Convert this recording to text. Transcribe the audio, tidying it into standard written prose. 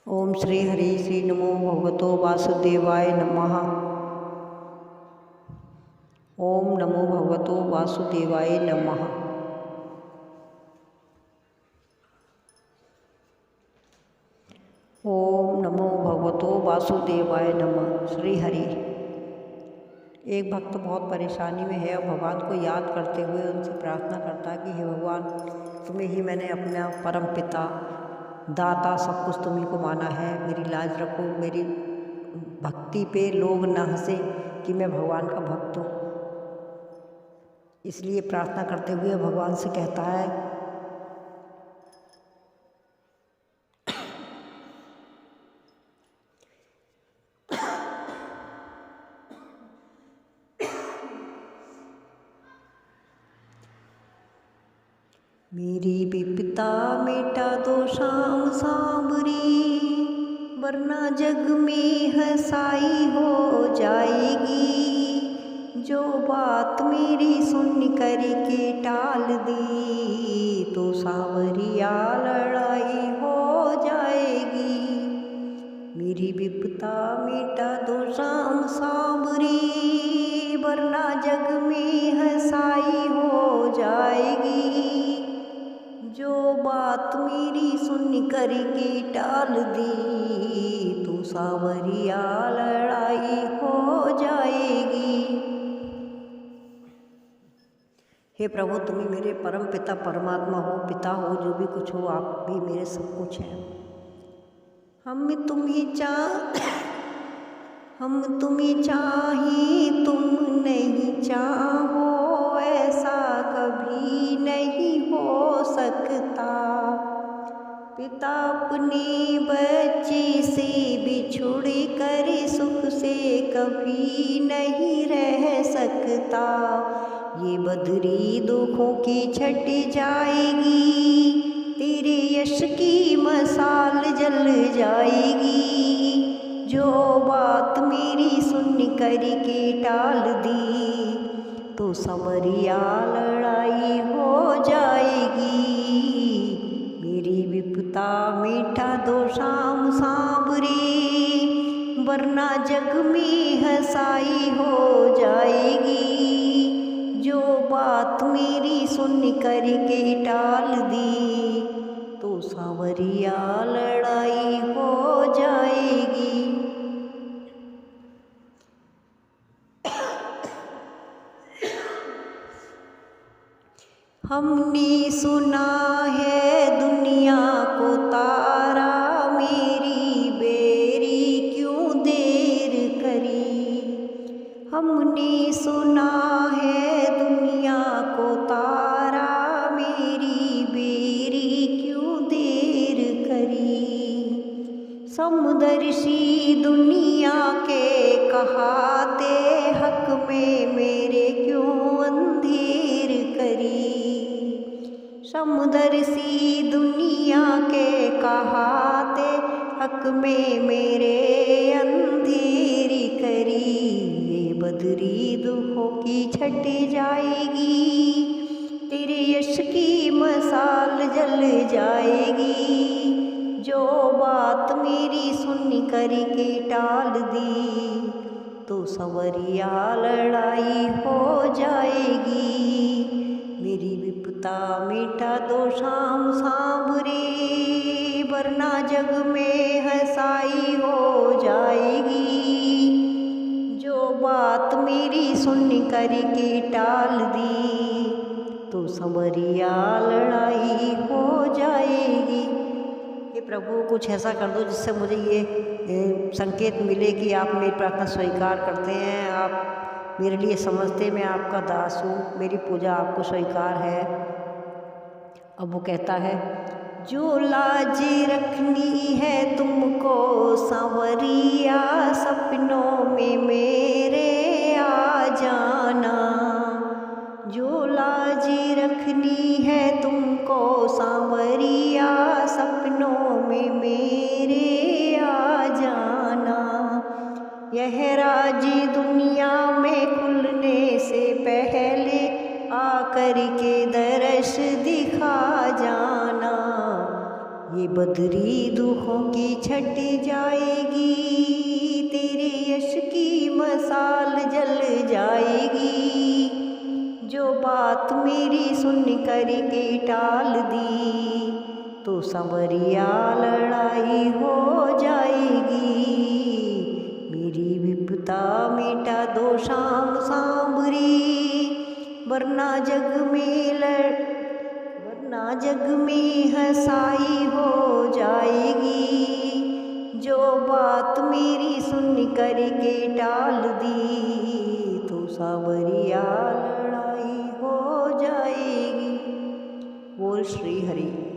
ओम श्री हरि श्री नमो भगवतो वासुदेवाय नमः। ओम नमो भगवतो वासुदेवाय नमः। ओम नमो भगवतो वासुदेवाय नमः। श्री हरि। एक भक्त बहुत परेशानी में है और भगवान को याद करते हुए उनसे प्रार्थना करता है कि हे भगवान, तुम्हें ही मैंने अपना परम पिता दाता सब कुछ तुम्ही को माना है। मेरी लाज रखो, मेरी भक्ति पे लोग न हंसे कि मैं भगवान का भक्त हूँ। इसलिए प्रार्थना करते हुए भगवान से कहता है, मेरी विपदा मिटा दो शाम सांबरी, वरना जग में हंसाई हो जाएगी। जो बात मेरी सुन कर के टाल दी, तो सांवरिया लड़ाई हो जाएगी। मेरी विपदा मिटा दो शाम सांबरी, वरना जग में हंसाई हो जाएगी। जो बात मेरी सुन कर के टाल दी, तो सांवरिया लड़ाई हो जाएगी। हे प्रभु, तुम ही मेरे परम पिता परमात्मा हो, पिता हो, जो भी कुछ हो, आप भी मेरे सब कुछ हैं। हम तुम्हें चाहे तुम नहीं चाहो, ऐसा कभी नहीं हो सकता। पिता अपने बच्चे से बिछुड़ कर सुख से कभी नहीं रह सकता। ये बदरी दुखों की छट जाएगी, तेरे यश की मसाल जल जाएगी। जो बात मेरी सुन कर के टाल दी, तो सांवरिया लड़ाई हो जाएगी। मेरी विपदा मिटा दो शाम सांवरी, वरना जग में हंसाई हो जाएगी। जो बात मेरी सुन कर के टाल दी, तो सांवरिया लड़ाई हो जाएगी। हमने सुना है दुनिया को तारा, मेरी बेरी क्यों देर करी। हमने सुना है दुनिया को तारा, मेरी बेरी क्यों देर करी। समदर्शी दुनिया के कहाते, हक में मेरे क्यों अंधेर करी। समदर्शी दुनिया के कहाते, हक में मेरे अंधेरी करी। ये बदरी दुखों की छट जाएगी, तेरे यश की मसाल जल जाएगी। जो बात मेरी सुन कर के टाल दी, तो सांवरिया लड़ाई हो जाएगी। मेरी विपदा मिटा दो शाम सांवरी, वरना जग में हंसाई हो जाएगी। जो बात मेरी सुन कर के टाल दी, तो सांवरिया लड़ाई हो जाएगी। हे प्रभु, कुछ ऐसा कर दो जिससे मुझे ये संकेत मिले कि आप मेरी प्रार्थना स्वीकार करते हैं। आप मेरे लिए समझते, मैं आपका दास हूँ, मेरी पूजा आपको स्वीकार है। अब वो कहता है, जो लाज रखनी है तुमको सांवरिया, सपनों में मेरे आ जाना। जो लाज रखनी है तुमको सांवरिया, सपनों में मेरे आ जाना। यह राज दुनिया में खुलने से पहले आकर के दर्श दिखा जाना। ये बदरी दुखों की छट जाएगी, तेरे यश की मसाल जल जाएगी। जो बात मेरी सुन कर के टाल दी, तो संवरिया लड़ाई हो जाएगी। मेरी विपदा मिटा दो शाम सांबरी, वरना जग में हंसाई हो जाएगी। जो बात मेरी सुन कर के टाल दी, तो सांवरिया लड़ाई हो जाएगी। बोल श्री हरि।